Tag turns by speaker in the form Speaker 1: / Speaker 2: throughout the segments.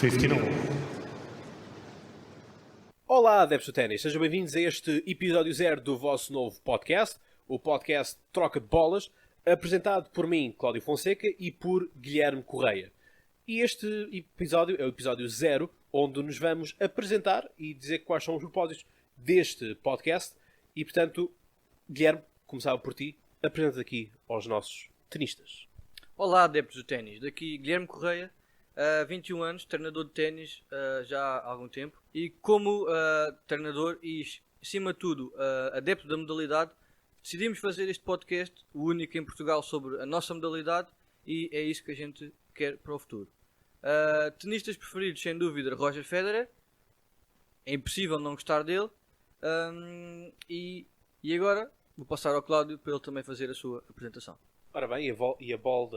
Speaker 1: 59.
Speaker 2: Olá, adeptos do ténis, sejam bem-vindos a este episódio 0 do vosso novo podcast, o podcast Troca de Bolas, apresentado por mim, Cláudio Fonseca, e por Guilherme Correia. E este episódio é o episódio 0, onde nos vamos apresentar e dizer quais são os propósitos deste podcast. E, portanto, Guilherme, começava por ti, apresenta aqui aos nossos tenistas.
Speaker 3: Olá, adeptos do ténis. Daqui Guilherme Correia, 21 anos, treinador de ténis já há algum tempo. E como treinador e, acima de tudo, adepto da modalidade, decidimos fazer este podcast, o único em Portugal sobre a nossa modalidade, e é isso que a gente quer para o futuro. Tenistas preferidos, sem dúvida, Roger Federer. É impossível não gostar dele. E agora vou passar ao Cláudio para ele também fazer a sua apresentação.
Speaker 2: Ora bem, e a bola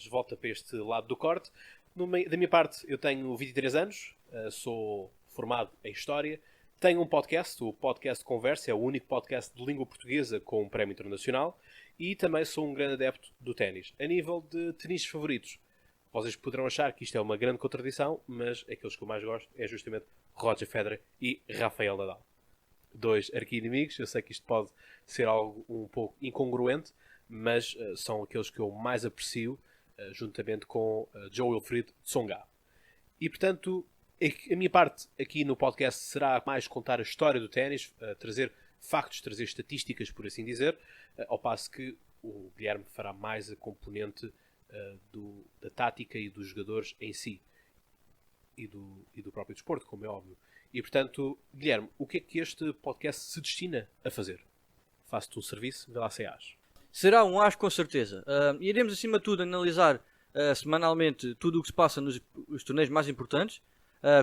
Speaker 2: volta para este lado do corte. Da minha parte, eu tenho 23 anos, sou formado em História, tenho um podcast, o Podcast Conversa, é o único podcast de língua portuguesa com um prémio internacional, e também sou um grande adepto do ténis. A nível de tenistas favoritos, vocês poderão achar que isto é uma grande contradição, mas aqueles que eu mais gosto é justamente Roger Federer e Rafael Nadal. Dois arqui-inimigos, eu sei que isto pode ser algo um pouco incongruente, mas são aqueles que eu mais aprecio, juntamente com Jo-Wilfried Tsonga. E, portanto, a minha parte aqui no podcast será mais contar a história do ténis, trazer factos, trazer estatísticas, por assim dizer, ao passo que o Guilherme fará mais a componente da tática e dos jogadores em si, e do próprio desporto, como é óbvio. E, portanto, Guilherme, o que é que este podcast se destina a fazer? Faço-te um serviço, vê lá se achas.
Speaker 3: Será um as com certeza. Iremos, acima de tudo, analisar semanalmente tudo o que se passa nos torneios mais importantes,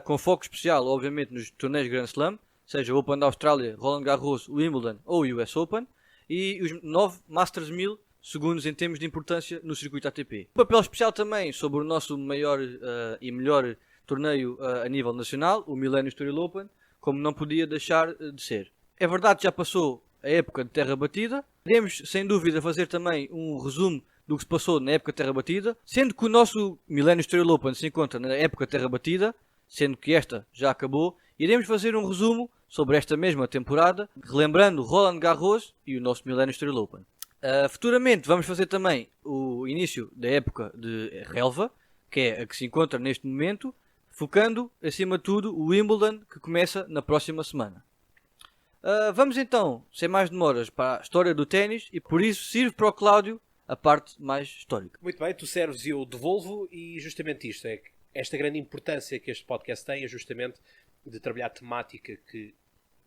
Speaker 3: com foco especial, obviamente, nos torneios Grand Slam, seja o Open da Austrália, Roland Garros, Wimbledon ou o US Open, e os 9 Masters 1000 segundos em termos de importância no circuito ATP. Um papel especial também sobre o nosso maior e melhor torneio a nível nacional, o Millennium Estoril Open, como não podia deixar de ser. É verdade que já passou a época de terra batida. Iremos, sem dúvida, fazer também um resumo do que se passou na época de terra batida, sendo que o nosso Millennium Estoril Open se encontra na época de terra batida, sendo que esta já acabou. Iremos fazer um resumo sobre esta mesma temporada, relembrando Roland Garros e o nosso Millennium Estoril Open. Futuramente vamos fazer também o início da época de relva, que é a que se encontra neste momento, focando, acima de tudo, o Wimbledon, que começa na próxima semana. Vamos então, sem mais demoras, para a história do ténis, e por isso sirvo para o Cláudio a parte mais histórica.
Speaker 2: Muito bem, tu serves e eu devolvo, e justamente isto, é que esta grande importância que este podcast tem é justamente de trabalhar temática que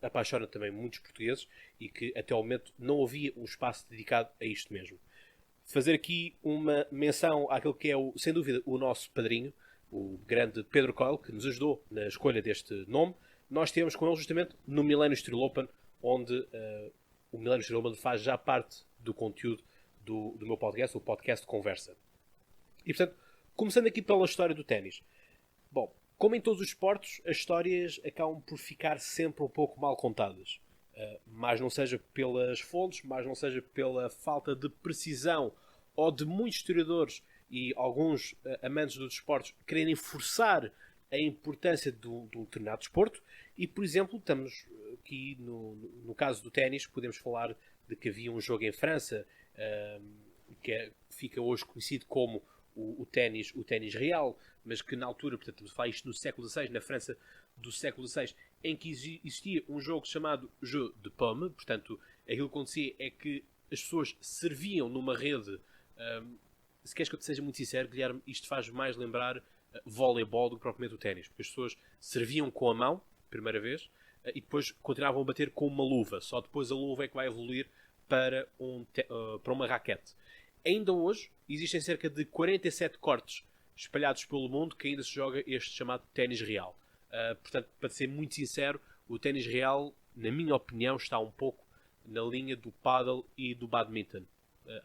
Speaker 2: apaixona também muitos portugueses e que até ao momento não havia um espaço dedicado a isto mesmo. Fazer aqui uma menção àquele que é, sem dúvida, o nosso padrinho, o grande Pedro Coelho, que nos ajudou na escolha deste nome. Nós temos com ele justamente no Millennium Estoril Open, onde o Millennium Estoril Open faz já parte do conteúdo do meu podcast, o podcast Conversa. E, portanto, começando aqui pela história do ténis. Bom, como em todos os esportes, as histórias acabam por ficar sempre um pouco mal contadas. Mais não seja pelas fontes, mais não seja pela falta de precisão ou de muitos historiadores e alguns amantes dos esportes quererem forçar a importância de um determinado desporto. E, por exemplo, estamos aqui no caso do ténis, podemos falar de que havia um jogo em França que fica hoje conhecido como o ténis real, mas que na altura, portanto, estamos a falar isto no século XVI, na França do século XVI, em que existia um jogo chamado Jeu de Paume. Portanto, aquilo que acontecia é que as pessoas serviam numa rede. Se queres que eu te seja muito sincero, Guilherme, isto faz mais lembrar voleibol do que propriamente o ténis, porque as pessoas serviam com a mão, primeira vez, e depois continuavam a bater com uma luva. Só depois a luva é que vai evoluir para uma raquete. Ainda hoje existem cerca de 47 cortes espalhados pelo mundo que ainda se joga este chamado ténis real. Portanto, para ser muito sincero, o ténis real, na minha opinião, está um pouco na linha do paddle e do badminton.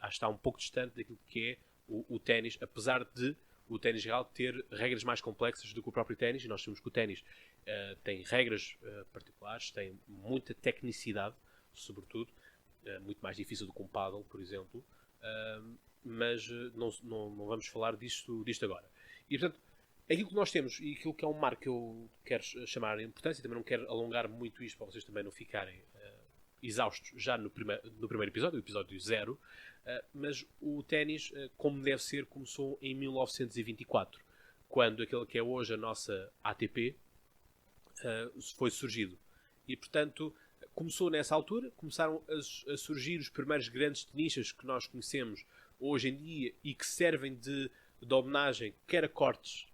Speaker 2: Acho que está um pouco distante daquilo que é o ténis, apesar de o ténis real ter regras mais complexas do que o próprio ténis, e nós sabemos que o ténis tem regras particulares, tem muita tecnicidade, sobretudo, muito mais difícil do que um paddle, por exemplo, mas não vamos falar disto agora. E, portanto, aquilo que nós temos e aquilo que é um marco que eu quero chamar de importância, e também não quero alongar muito isto para vocês também não ficarem exaustos já no primeiro episódio, o episódio 0, mas o ténis, como deve ser, começou em 1924, quando aquele que é hoje a nossa ATP foi surgido. E, portanto, começou nessa altura, começaram a surgir os primeiros grandes tenistas que nós conhecemos hoje em dia e que servem de homenagem, quer a cortes,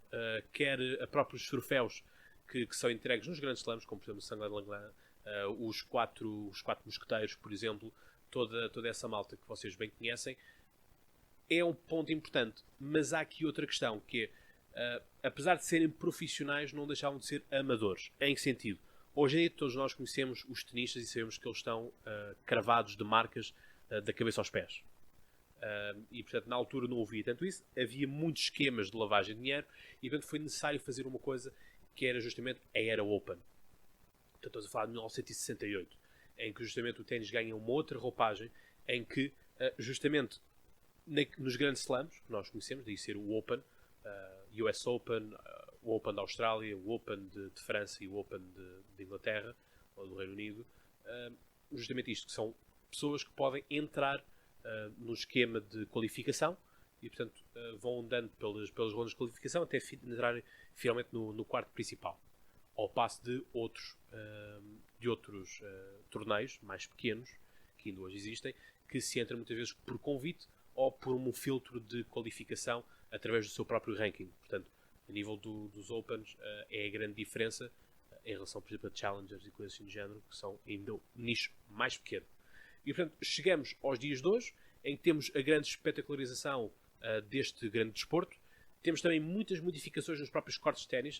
Speaker 2: quer a próprios troféus que são entregues nos grandes slams, como por exemplo o Sanglan Langlan, os quatro mosqueteiros, por exemplo, toda essa malta que vocês bem conhecem, é um ponto importante. Mas há aqui outra questão, que é, apesar de serem profissionais, não deixavam de ser amadores. Em que sentido? Hoje em dia todos nós conhecemos os tenistas e sabemos que eles estão cravados de marcas da cabeça aos pés. E portanto na altura não havia tanto isso, havia muitos esquemas de lavagem de dinheiro e portanto foi necessário fazer uma coisa que era justamente a Era Open. Portanto, estamos a falar de 1968, em que justamente o ténis ganha uma outra roupagem, em que justamente nos grandes slams que nós conhecemos, daí ser o Open, US Open, o Open da Austrália, o Open de França e o Open de Inglaterra, ou do Reino Unido, justamente isto, que são pessoas que podem entrar no esquema de qualificação e, portanto, vão andando pelas rondas de qualificação até entrarem finalmente no quarto principal. Ao passo de outros torneios mais pequenos, que ainda hoje existem, que se entra muitas vezes por convite ou por um filtro de qualificação através do seu próprio ranking. Portanto, a nível dos Opens é a grande diferença em relação, por exemplo, a Challengers e coisas assim do género, que são ainda um nicho mais pequeno. E, portanto, chegamos aos dias de hoje, em que temos a grande espetacularização deste grande desporto. Temos também muitas modificações nos próprios cortes de ténis.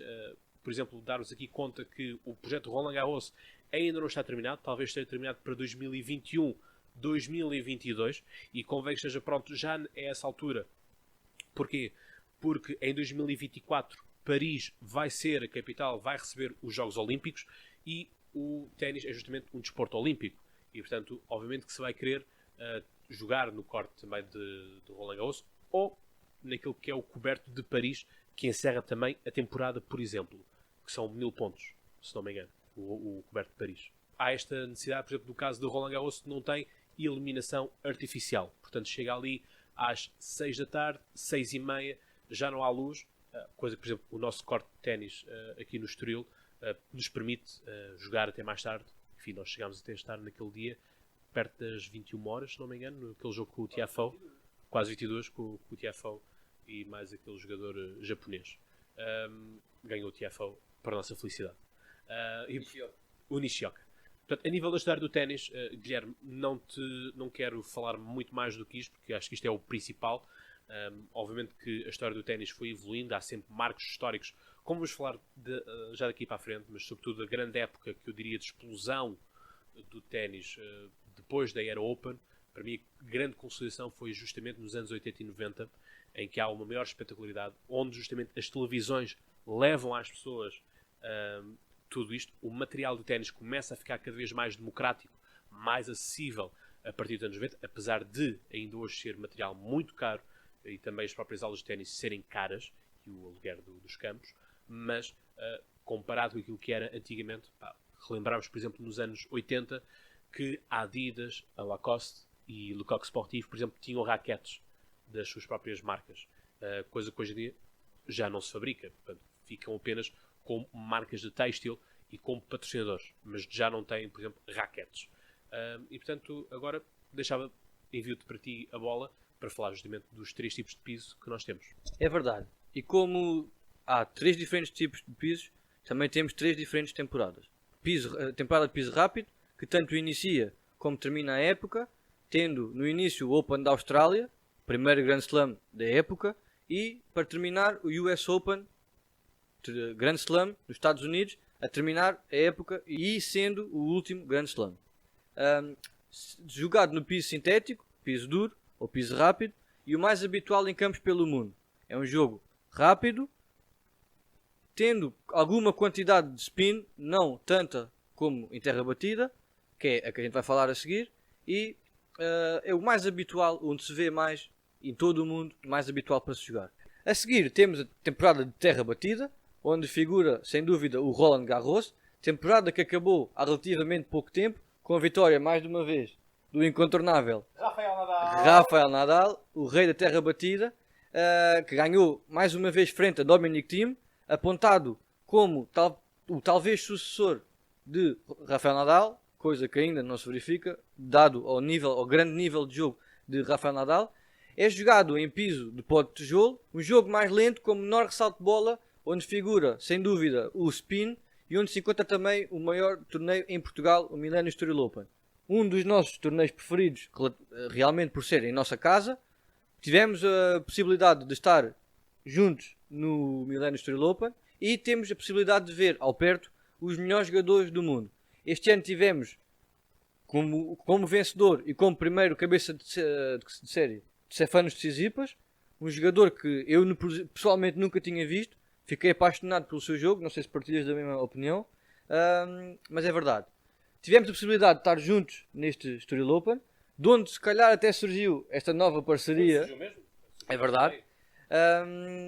Speaker 2: Por exemplo, dar-vos aqui conta que o projeto Roland Garros ainda não está terminado, talvez esteja terminado para 2021, 2022, e convém que esteja pronto já a essa altura. Porquê? Porque em 2024 Paris vai ser a capital, vai receber os Jogos Olímpicos e o ténis é justamente um desporto olímpico. E, portanto, obviamente que se vai querer jogar no corte também de Roland Garros ou naquilo que é o coberto de Paris, que encerra também a temporada, por exemplo, que são 1000 pontos, se não me engano, o coberto de Paris. Há esta necessidade, por exemplo, no caso do Roland Garros, que não tem iluminação artificial. Portanto, chega ali às 6 da tarde, 6h30, já não há luz, coisa que, por exemplo, o nosso corte de ténis aqui no Estoril nos permite jogar até mais tarde. Enfim, nós chegámos até a estar naquele dia perto das 21 horas, se não me engano, naquele jogo com o Tiafoe, quase 22 com o Tiafoe e mais aquele jogador japonês. Ganhou o Tiafoe para a nossa felicidade. O Nishioka. Portanto, a nível da história do ténis, Guilherme, não quero falar muito mais do que isto, porque acho que isto é o principal. Obviamente que a história do ténis foi evoluindo, há sempre marcos históricos, como vamos falar já daqui para a frente, mas sobretudo a grande época que eu diria de explosão do ténis depois da Era Open. Para mim a grande consolidação foi justamente nos anos 80 e 90, em que há uma maior espetacularidade, onde justamente as televisões levam às pessoas tudo isto. O material do ténis começa a ficar cada vez mais democrático, mais acessível a partir dos anos 90, apesar de ainda hoje ser material muito caro e também as próprias aulas de ténis serem caras e o aluguer dos campos, mas comparado com aquilo que era antigamente, relembramos, por exemplo, nos anos 80, que a Adidas, a Lacoste e o Lecoq Sportif, por exemplo, tinham raquetes das suas próprias marcas, coisa que hoje em dia já não se fabrica. Portanto, ficam apenas como marcas de têxtil e como patrocinadores, mas já não têm, por exemplo, raquetes. E portanto, agora envio-te para ti a bola para falar justamente dos 3 tipos de piso que nós temos.
Speaker 3: É verdade. E como há 3 diferentes tipos de pisos, também temos 3 diferentes temporadas. Temporada de piso rápido, que tanto inicia como termina a época, tendo no início o Open da Austrália, primeiro Grand Slam da época, e para terminar o US Open, Grand Slam nos Estados Unidos, a terminar a época e sendo o último Grand Slam. Jogado no piso sintético, piso duro ou piso rápido, e o mais habitual em campos pelo mundo. É um jogo rápido, tendo alguma quantidade de spin, não tanta como em terra batida, que é a que a gente vai falar a seguir, e é o mais habitual, onde se vê mais em todo o mundo, mais habitual para se jogar. A seguir temos a temporada de Terra Batida, onde figura sem dúvida o Roland Garros, temporada que acabou há relativamente pouco tempo, com a vitória mais de uma vez do incontornável Rafael Nadal, o rei da Terra Batida, que ganhou mais uma vez frente a Dominic Thiem, apontado como o talvez sucessor de Rafael Nadal, coisa que ainda não se verifica, dado ao grande nível de jogo de Rafael Nadal. É jogado em piso de pó de tijolo, um jogo mais lento com menor ressalto de bola, onde figura, sem dúvida, o spin e onde se encontra também o maior torneio em Portugal, o Millennium Estoril Open. Um dos nossos torneios preferidos, realmente por ser em nossa casa. Tivemos a possibilidade de estar juntos no Millennium Estoril Open e temos a possibilidade de ver ao perto os melhores jogadores do mundo. Este ano tivemos como vencedor e como primeiro cabeça de série Stefanos Tsitsipas, um jogador que eu pessoalmente nunca tinha visto. Fiquei apaixonado pelo seu jogo, não sei se partilhas da mesma opinião, mas é verdade. Tivemos a possibilidade de estar juntos neste Estoril Open, de onde se calhar até surgiu esta nova parceria. É verdade.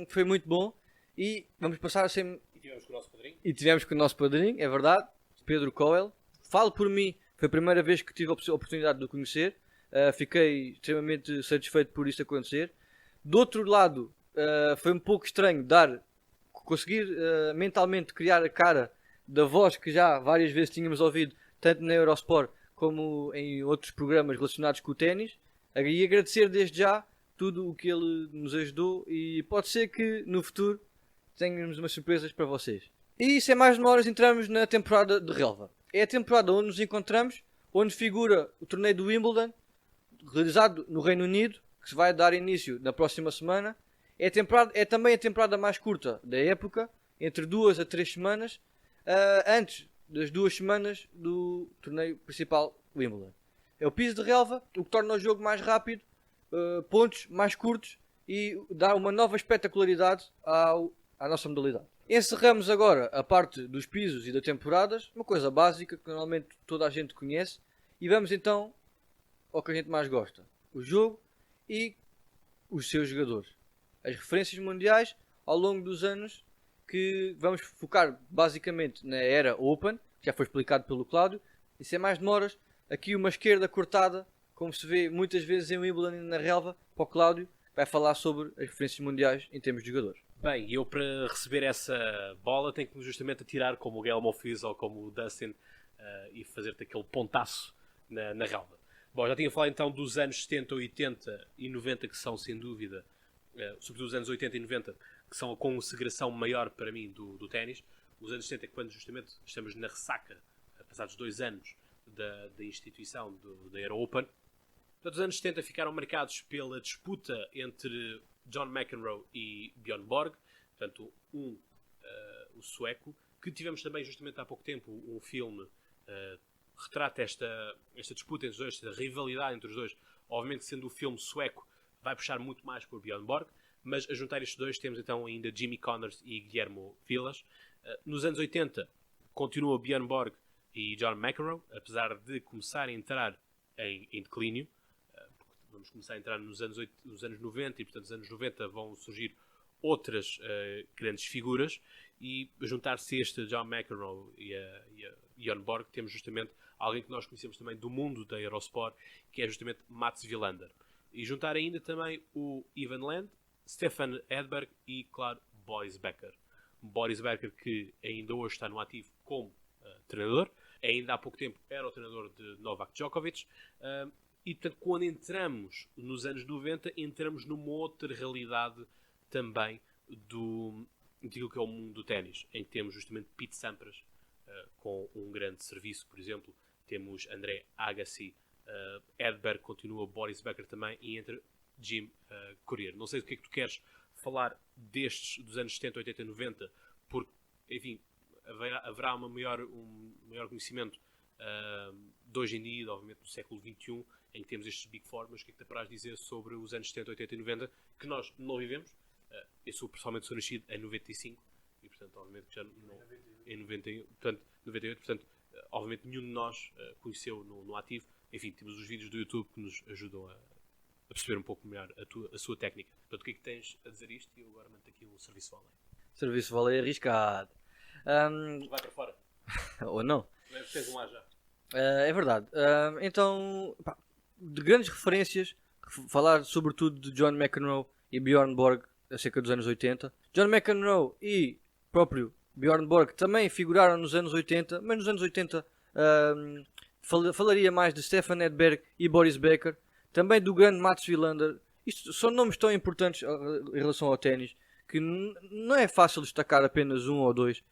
Speaker 3: Foi muito bom e vamos passar a ser...
Speaker 2: E tivemos com o nosso padrinho.
Speaker 3: E tivemos com o nosso padrinho, é verdade, Pedro Coelho. Falo por mim, foi a primeira vez que tive a oportunidade de o conhecer. Fiquei extremamente satisfeito por isto acontecer. Do outro lado, foi um pouco estranho conseguir mentalmente criar a cara da voz que já várias vezes tínhamos ouvido, tanto na Eurosport como em outros programas relacionados com o ténis. E agradecer desde já tudo o que ele nos ajudou e pode ser que no futuro tenhamos umas surpresas para vocês. E sem mais demoras entramos na temporada de relva. É a temporada onde nos encontramos, onde figura o torneio do Wimbledon, realizado no Reino Unido, que se vai dar início na próxima semana. É também a temporada mais curta da época, entre 2 a 3 semanas, antes das 2 semanas do torneio principal Wimbledon. É o piso de relva, o que torna o jogo mais rápido, pontos mais curtos e dá uma nova espetacularidade à nossa modalidade. Encerramos agora a parte dos pisos e das temporadas, uma coisa básica que normalmente toda a gente conhece, e vamos então ao que a gente mais gosta: o jogo e os seus jogadores. As referências mundiais ao longo dos anos, que vamos focar basicamente na era Open, que já foi explicado pelo Cláudio, e sem mais demoras, aqui uma esquerda cortada, como se vê muitas vezes em Wimbledon e na relva, para o Cláudio, vai falar sobre as referências mundiais em termos de jogadores.
Speaker 2: Bem, eu para receber essa bola tenho que justamente atirar como o Gael Monfils ou como o Dustin e fazer-te aquele pontaço na relva. Bom, já tinha falado então dos anos 70, 80 e 90, que são sem dúvida, sobretudo os anos 80 e 90, que são a consagração maior para mim do ténis. Os anos 70, quando justamente estamos na ressaca, passados 2 anos da instituição da Euro Open. Portanto, os anos 70 ficaram marcados pela disputa entre John McEnroe e Bjorn Borg, portanto, o sueco, que tivemos também justamente há pouco tempo um filme retrata esta disputa entre os dois, esta rivalidade entre os dois. Obviamente, sendo o filme sueco, vai puxar muito mais por Bjorn Borg, mas a juntar estes dois temos então ainda Jimmy Connors e Guillermo Vilas. Nos anos 80 continua Bjorn Borg e John McEnroe, apesar de começar a entrar em declínio. Vamos começar a entrar nos anos 90 e, portanto, nos anos 90 vão surgir outras grandes figuras, e juntar-se este John McEnroe e a Bjorn Borg, temos justamente alguém que nós conhecemos também do mundo da Eurosport, que é justamente Mats Wilander. E juntar ainda também o Ivan Lendl, Stefan Edberg e, claro, Boris Becker. Boris Becker, que ainda hoje está no ativo como treinador, ainda há pouco tempo era o treinador de Novak Djokovic. E, portanto, quando entramos nos anos 90, entramos numa outra realidade também daquilo que é o mundo do ténis, em que temos justamente Pete Sampras com um grande serviço, por exemplo. Temos André Agassi, Edberg continua, Boris Becker também, e entra Jim Courier. Não sei do que é que tu queres falar dos anos 70, 80 e 90, porque, enfim, haverá um maior conhecimento de hoje em dia, obviamente do século XXI, em que temos estes Big Four, mas o que é que te paras dizer sobre os anos 70, 80 e 90, que nós não vivemos? Eu pessoalmente sou nascido em 95, e portanto, obviamente, já não, em 91, portanto, 98, portanto, obviamente nenhum de nós conheceu no ativo. Enfim, temos os vídeos do YouTube que nos ajudam a perceber um pouco melhor a sua técnica. Portanto, o que é que tens a dizer isto? E eu agora meto aqui um serviço vôlei.
Speaker 3: Serviço vôlei arriscado.
Speaker 2: Vai para fora.
Speaker 3: Ou não.
Speaker 2: Tens um A já.
Speaker 3: É verdade. Então, pá, de grandes referências, falar sobretudo de John McEnroe e Bjorn Borg, acerca dos anos 80. John McEnroe e próprio Bjorn Borg também figuraram nos anos 80, mas nos anos 80 falaria mais de Stefan Edberg e Boris Becker, também do grande Mats Wilander. Isto são nomes tão importantes em relação ao ténis que não é fácil destacar apenas um ou dois.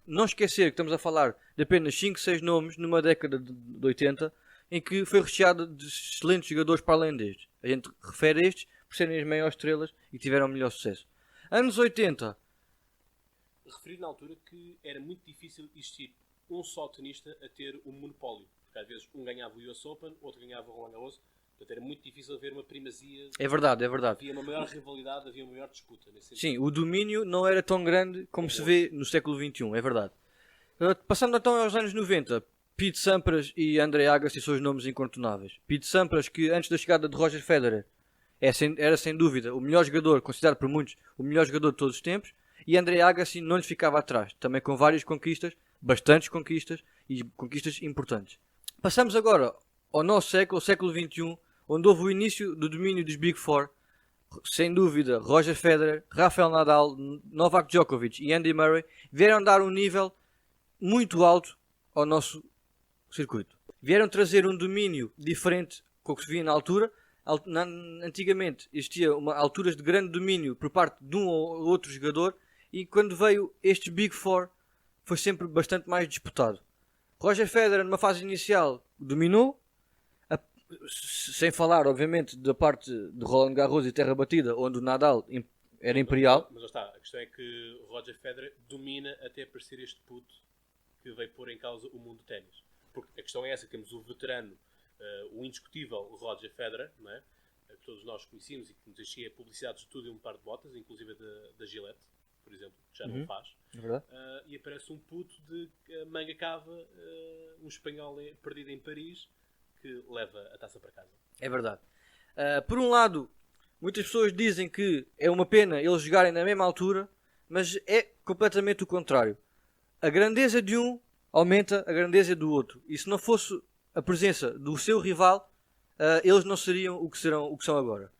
Speaker 3: Não esquecer que estamos a falar de apenas 5, 6 nomes numa década de 80 em que foi recheada de excelentes jogadores para além destes. A gente refere estes por serem as maiores estrelas e tiveram melhor sucesso. Anos 80.
Speaker 2: Referi na altura que era muito difícil existir um só tenista a ter um monopólio. Porque às vezes um ganhava o US Open, outro ganhava o Roland Garros. Portanto, era muito difícil haver uma primazia.
Speaker 3: É verdade, é verdade.
Speaker 2: Havia uma maior rivalidade, havia uma maior disputa. Nesse sentido.
Speaker 3: Sim, o domínio não era tão grande como se vê no século XXI, é verdade. Passando então aos anos 90, Pete Sampras e Andre Agassi são os nomes incontornáveis. Pete Sampras, que antes da chegada de Roger Federer era sem dúvida o melhor jogador, considerado por muitos o melhor jogador de todos os tempos, e Andre Agassi não lhes ficava atrás, também com várias conquistas, bastantes conquistas e conquistas importantes. Passamos agora ao nosso século, o século XXI, onde houve o início do domínio dos Big Four. Sem dúvida, Roger Federer, Rafael Nadal, Novak Djokovic e Andy Murray vieram dar um nível muito alto ao nosso circuito. Vieram trazer um domínio diferente com o que se via na altura. Antigamente existia alturas de grande domínio por parte de um ou outro jogador, e quando veio estes Big Four foi sempre bastante mais disputado. Roger Federer numa fase inicial dominou, sem falar obviamente da parte de Roland Garros e terra batida, onde o Nadal era imperial.
Speaker 2: Mas já está, a questão é que Roger Federer domina até aparecer este puto que veio pôr em causa o mundo do ténis. Porque a questão é essa, temos o veterano, o indiscutível Roger Federer, não é? Que todos nós conhecemos e que nos enchia publicidades de tudo e um par de botas, inclusive da Gillette, por exemplo, que já não faz.
Speaker 3: É verdade.
Speaker 2: E aparece um puto de manga cava, um espanhol perdido em Paris, que leva a taça para casa.
Speaker 3: É verdade. Por um lado, muitas pessoas dizem que é uma pena eles jogarem na mesma altura, mas é completamente o contrário. A grandeza de um aumenta a grandeza do outro. E se não fosse a presença do seu rival, eles não seriam o que são agora.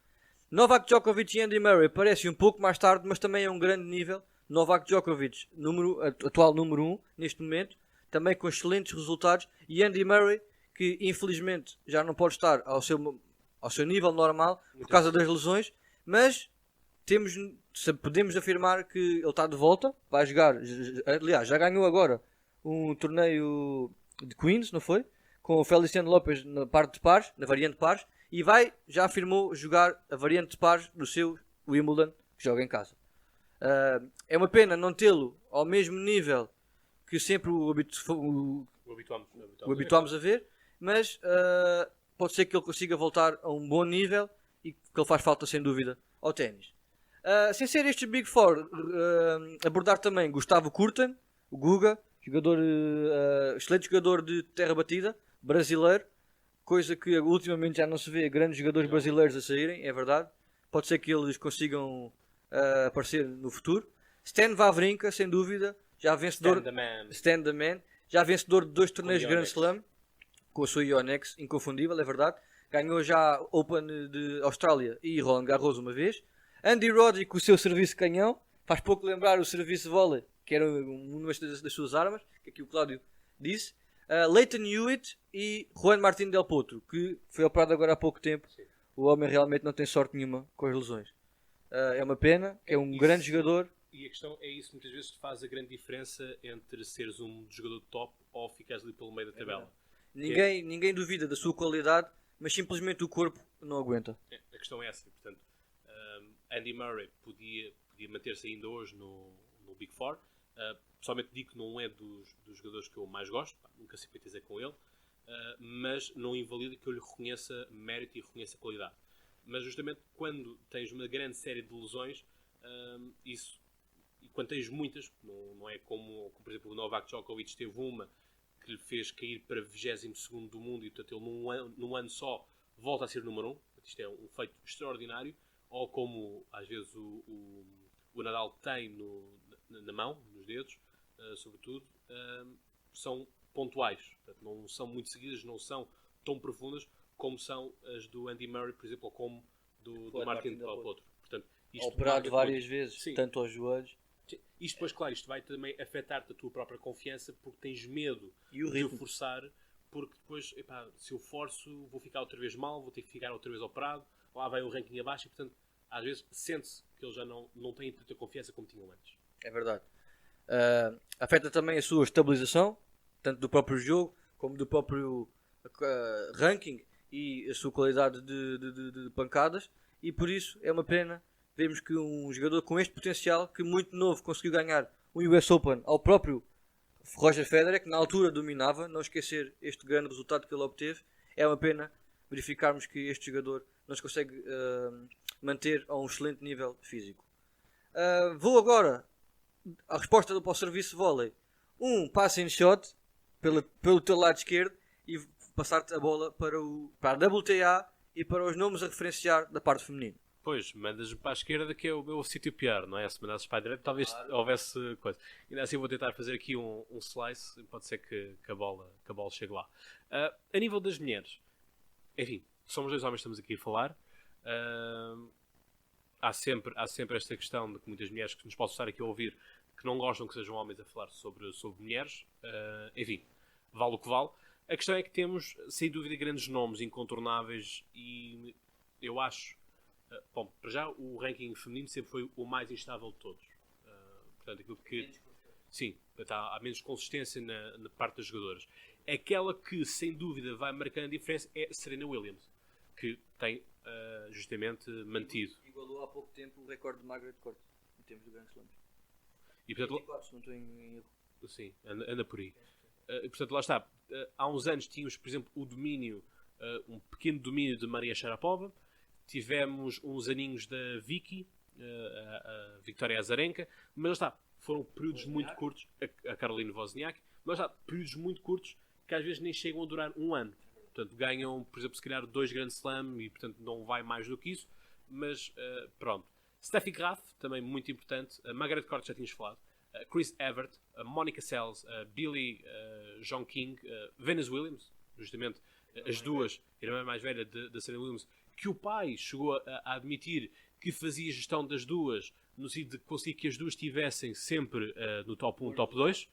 Speaker 3: Novak Djokovic e Andy Murray parecem um pouco mais tarde, mas também é um grande nível. Novak Djokovic, atual número 1 neste momento, também com excelentes resultados, e Andy Murray, que infelizmente já não pode estar ao seu nível normal por causa das lesões, mas podemos afirmar que ele está de volta, vai jogar, aliás, já ganhou agora um torneio de Queens, não foi? Com o Feliciano Lopes na parte de pares, na variante de pares, e já afirmou jogar a variante de pares do seu Wimbledon, que joga em casa. É uma pena não tê-lo ao mesmo nível que sempre o habituámos a ver, mas pode ser que ele consiga voltar a um bom nível e que ele faz falta sem dúvida ao ténis. Sem ser estes Big Four, abordar também Gustavo Kuerten, o Guga, excelente jogador de terra batida, brasileiro, coisa que ultimamente já não se vê grandes jogadores brasileiros a saírem, é verdade. Pode ser que eles consigam aparecer no futuro. Stan Wawrinka, sem dúvida, já vencedor Stan the Man, já vencedor de 2 torneios de Grand Slam com a sua Yonex, inconfundível, é verdade. Ganhou já Open de Austrália e Roland Garros uma vez. Andy Roddick com o seu serviço canhão, faz pouco lembrar o serviço vôlei, que era uma das suas armas, que aqui o Cláudio disse. Leighton Hewitt e Juan Martín Del Potro, que foi operado agora há pouco tempo. Sim. O homem realmente não tem sorte nenhuma com as lesões. É uma pena, é um grande jogador.
Speaker 2: E a questão é isso, muitas vezes faz a grande diferença entre seres um jogador de top ou ficares ali pelo meio da tabela.
Speaker 3: Ninguém duvida da sua qualidade, mas simplesmente o corpo não aguenta.
Speaker 2: A questão é essa, portanto, Andy Murray podia manter-se ainda hoje no Big Four. Pessoalmente digo que não é dos jogadores que eu mais gosto, nunca simpatizei com ele, mas não invalida que eu lhe reconheça mérito e reconheça qualidade. Mas justamente quando tens uma grande série de lesões, isso, e quando tens muitas, não é como por exemplo o Novak Djokovic teve uma que lhe fez cair para 22º do mundo e portanto ele num ano só volta a ser número 1. Isto é um feito extraordinário. Ou como às vezes o Nadal tem na mão, nos dedos, sobretudo, são pontuais. Portanto, não são muito seguidas, não são tão profundas como são as do Andy Murray, por exemplo, ou como do Martin Del Potro. Portanto,
Speaker 3: operado várias vezes,
Speaker 2: sim,
Speaker 3: tanto aos joelhos.
Speaker 2: Isto depois, claro, isto vai também afetar-te a tua própria confiança porque tens medo
Speaker 3: E o
Speaker 2: de o
Speaker 3: ritmo.
Speaker 2: forçar, porque depois, se eu forço, vou ficar outra vez mal, vou ter que ficar outra vez operado, lá vai o ranking abaixo e, portanto, às vezes sente-se que eles já não têm tanta confiança como tinham antes.
Speaker 3: É verdade. Afeta também a sua estabilização, tanto do próprio jogo como do próprio ranking e a sua qualidade de pancadas, e por isso é uma pena vermos que um jogador com este potencial, que muito novo conseguiu ganhar o US Open ao próprio Roger Federer, que na altura dominava, não esquecer este grande resultado que ele obteve. É uma pena verificarmos que este jogador não se consegue manter a um excelente nível físico. Vou agora à resposta para o serviço vôlei. Um passing shot pelo teu lado esquerdo e passar-te a bola para a WTA e para os nomes a referenciar da parte feminina.
Speaker 2: Pois, mandas-me para a esquerda que é o meu sítio pior, não é? Se mandasses para a direita talvez houvesse coisa. Ainda assim vou tentar fazer aqui um slice, pode ser que a bola chegue lá. A nível das mulheres, enfim, somos dois homens que estamos aqui a falar. Há sempre esta questão de que muitas mulheres que nos possam estar aqui a ouvir que não gostam que sejam homens a falar sobre mulheres. Enfim, vale o que vale. A questão é que temos, sem dúvida, grandes nomes incontornáveis e eu acho... bom, para já o ranking feminino sempre foi o mais instável de todos. Portanto, aquilo que... Sim, há menos consistência na parte das jogadoras. Aquela que, sem dúvida, vai marcando a diferença é Serena Williams, que tem justamente mantido.
Speaker 3: Igualou há pouco tempo o recorde de Margaret Court em termos de Grand Slams.
Speaker 2: E, portanto,
Speaker 3: 24, se não estou em erro.
Speaker 2: sim, anda por aí. E, portanto, lá está. Há uns anos tínhamos, por exemplo, o domínio, um pequeno domínio de Maria Sharapova. Tivemos uns aninhos da Vicky, a Victoria Azarenka, mas lá está, foram períodos muito curtos, a Caroline Wozniacki, mas lá está, períodos muito curtos que às vezes nem chegam a durar um ano. Portanto, ganham, por exemplo, se calhar 2 Grand Slam e, portanto, não vai mais do que isso, mas pronto. Steffi Graf, também muito importante, a Margaret Court já tínhamos falado, Chris Evert, a Monica Seles, a Billie Jean King, Venus Williams, justamente as duas, a irmã mais velha da Serena Williams, que o pai chegou a admitir que fazia gestão das duas, no sentido de conseguir que as duas estivessem sempre no top 1, top 2.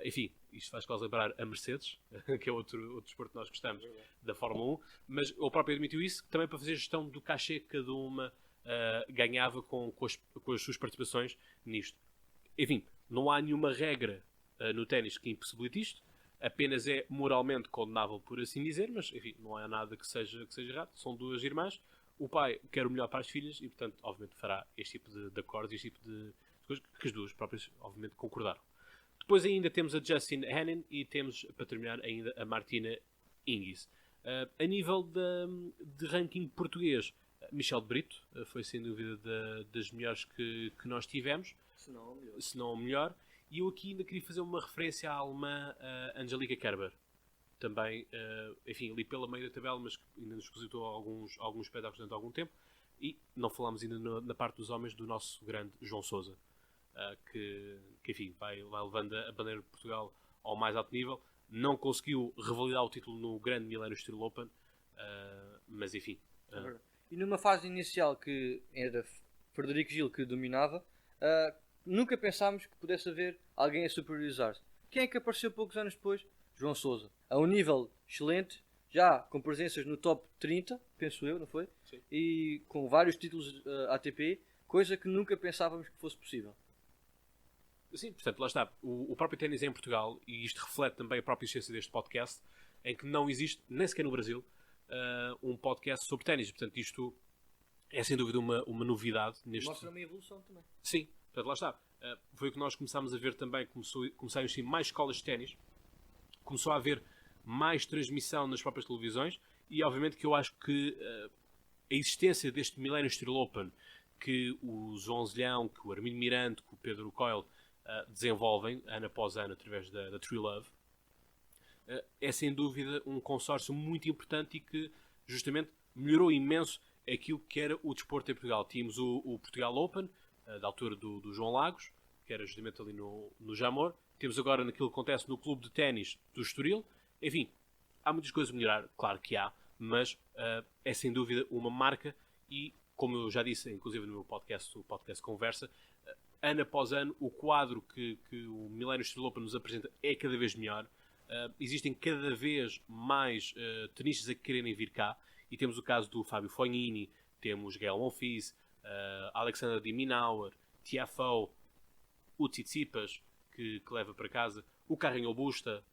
Speaker 2: Enfim, isto faz quase lembrar a Mercedes, que é outro desporto que nós gostamos, da Fórmula 1, mas o próprio admitiu isso, também para fazer gestão do cachê que cada uma ganhava com as suas participações nisto. Enfim, não há nenhuma regra no ténis que impossibilite isto, apenas é moralmente condenável, por assim dizer, mas enfim, não há nada que seja errado. São duas irmãs, o pai quer o melhor para as filhas e, portanto, obviamente fará este tipo de acordos, este tipo de coisas que as duas próprias, obviamente, concordaram. Depois ainda temos a Justine Henin e temos, para terminar, ainda a Martina Hingis. A nível de ranking português, Michel de Brito foi sem dúvida das melhores que nós tivemos, se não a melhor. E eu aqui ainda queria fazer uma referência à alemã Angelika Kerber. Também, enfim, ali pela meio da tabela, mas ainda nos visitou alguns espetáculos durante algum tempo. E não falámos ainda na parte dos homens do nosso grande João Sousa, que enfim, vai levando a bandeira de Portugal ao mais alto nível. Não conseguiu revalidar o título no grande Millennium Steel Open, mas enfim.
Speaker 3: E numa fase inicial que era Frederico Gil que dominava, nunca pensámos que pudesse haver alguém a superiorizar-se. Quem é que apareceu poucos anos depois? João Sousa. A um nível excelente, já com presenças no top 30, penso eu, não foi?
Speaker 2: Sim.
Speaker 3: E com vários títulos ATP, coisa que nunca pensávamos que fosse possível.
Speaker 2: Sim, portanto, lá está. O próprio ténis em Portugal, e isto reflete também a própria essência deste podcast, em que não existe, nem sequer no Brasil, um podcast sobre ténis. Portanto, isto é sem dúvida uma novidade.
Speaker 3: Mostra uma evolução também.
Speaker 2: Sim, portanto, lá está. Foi o que nós começámos a ver também, começaram a existir mais escolas de ténis, começou a haver mais transmissão nas próprias televisões e obviamente que eu acho que a existência deste Millennium Steel Open que o João Zilhão, que o Armindo Miranda, que o Pedro Coelho desenvolvem ano após ano através da True Love, é sem dúvida um consórcio muito importante e que justamente melhorou imenso aquilo que era o desporto em Portugal. Tínhamos o Portugal Open, da altura do João Lagos, que era justamente ali no Jamor. Temos agora naquilo que acontece no clube de ténis do Estoril. Enfim, há muitas coisas a melhorar, claro que há, mas é sem dúvida uma marca e, como eu já disse, inclusive no meu podcast, o podcast Conversa, ano após ano, o quadro que o Millennium Steel Open nos apresenta é cada vez melhor. Existem cada vez mais tenistas a quererem vir cá, e temos o caso do Fábio Fognini, temos Gael Monfils, Alexander de Minaur, Tiafoe, o Tsitsipas, que leva para casa, o Carreño Busta.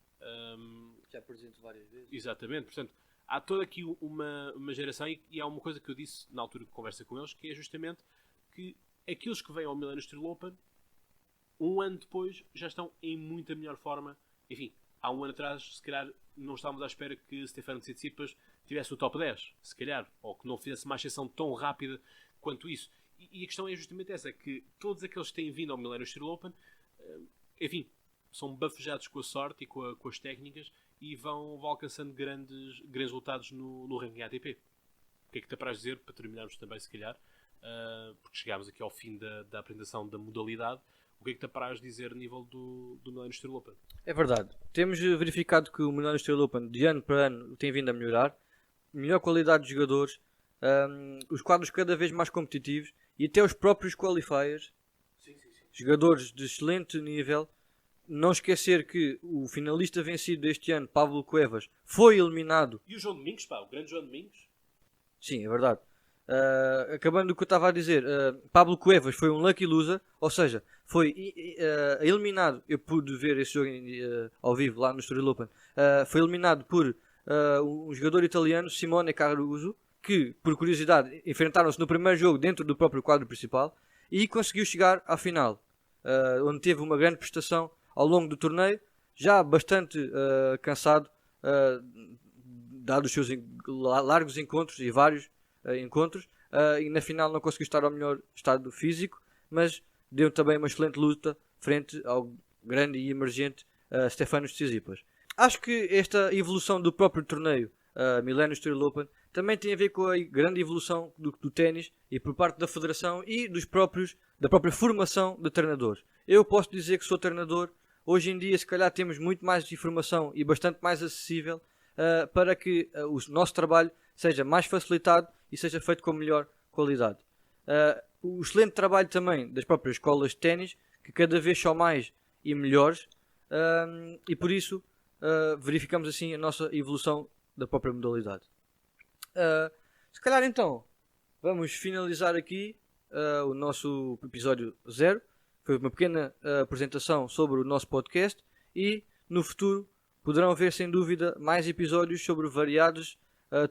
Speaker 3: Já apresento várias vezes.
Speaker 2: Exatamente, portanto, há toda aqui uma geração, e há uma coisa que eu disse na altura que conversa com eles, que é justamente que aqueles que vêm ao Millennium Steel Open, um ano depois, já estão em muita melhor forma. Enfim, há um ano atrás, se calhar, não estávamos à espera que Stefano Tsitsipas tivesse o top 10, se calhar, ou que não fizesse uma ascensão tão rápida quanto isso. E a questão é justamente essa, que todos aqueles que têm vindo ao Millennium Steel Open, enfim, são bafejados com a sorte e com as técnicas e vão alcançando grandes resultados no ranking ATP. O que é que te apraz dizer, para terminarmos também, se calhar, porque chegámos aqui ao fim da apresentação da modalidade, o que é que te apraz dizer a nível do Millennium Steel Open?
Speaker 3: É verdade. Temos verificado que o Millennium Steel Open, de ano para ano, tem vindo a melhorar. Melhor qualidade de jogadores, os quadros cada vez mais competitivos e até os próprios qualifiers.
Speaker 2: Sim.
Speaker 3: Jogadores de excelente nível. Não esquecer que o finalista vencido deste ano, Pablo Cuevas, foi eliminado.
Speaker 2: E o João Domingos, pá, o grande João Domingos?
Speaker 3: Sim, é verdade. Acabando do que eu estava a dizer, Pablo Cuevas foi um lucky loser, ou seja, foi eliminado. Eu pude ver esse jogo ao vivo lá no Estoril Open. Foi eliminado por um jogador italiano, Simone Caruso, que, por curiosidade, enfrentaram-se no primeiro jogo dentro do próprio quadro principal e conseguiu chegar à final, onde teve uma grande prestação ao longo do torneio, já bastante cansado, dado os seus largos encontros e vários encontros, e na final não conseguiu estar ao melhor estado físico, mas deu também uma excelente luta frente ao grande e emergente Stefanos Tsitsipas. Acho que esta evolução do próprio torneio Millennium Steel Open também tem a ver com a grande evolução do ténis e por parte da federação e da própria formação de treinadores. Eu posso dizer que sou treinador. Hoje em dia, se calhar, temos muito mais informação e bastante mais acessível para que o nosso trabalho seja mais facilitado e seja feito com melhor qualidade. O excelente trabalho também das próprias escolas de ténis, que cada vez são mais e melhores, e por isso verificamos assim a nossa evolução da própria modalidade. Se calhar então, vamos finalizar aqui o nosso episódio 0. Foi uma pequena apresentação sobre o nosso podcast e no futuro poderão ver sem dúvida mais episódios sobre variados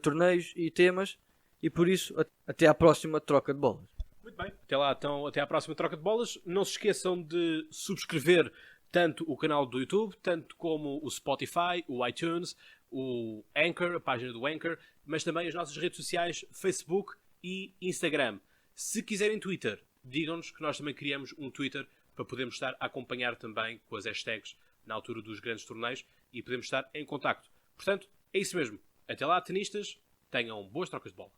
Speaker 3: torneios e temas e por isso até à próxima troca de bolas.
Speaker 2: Muito bem, até lá então, até à próxima troca de bolas. Não se esqueçam de subscrever tanto o canal do YouTube, tanto como o Spotify, o iTunes, o Anchor, a página do Anchor, mas também as nossas redes sociais, Facebook e Instagram. Se quiserem Twitter, digam-nos que nós também criamos um Twitter para podermos estar a acompanhar também com as hashtags na altura dos grandes torneios e podemos estar em contacto. Portanto, é isso mesmo. Até lá, tenistas, tenham boas trocas de bola.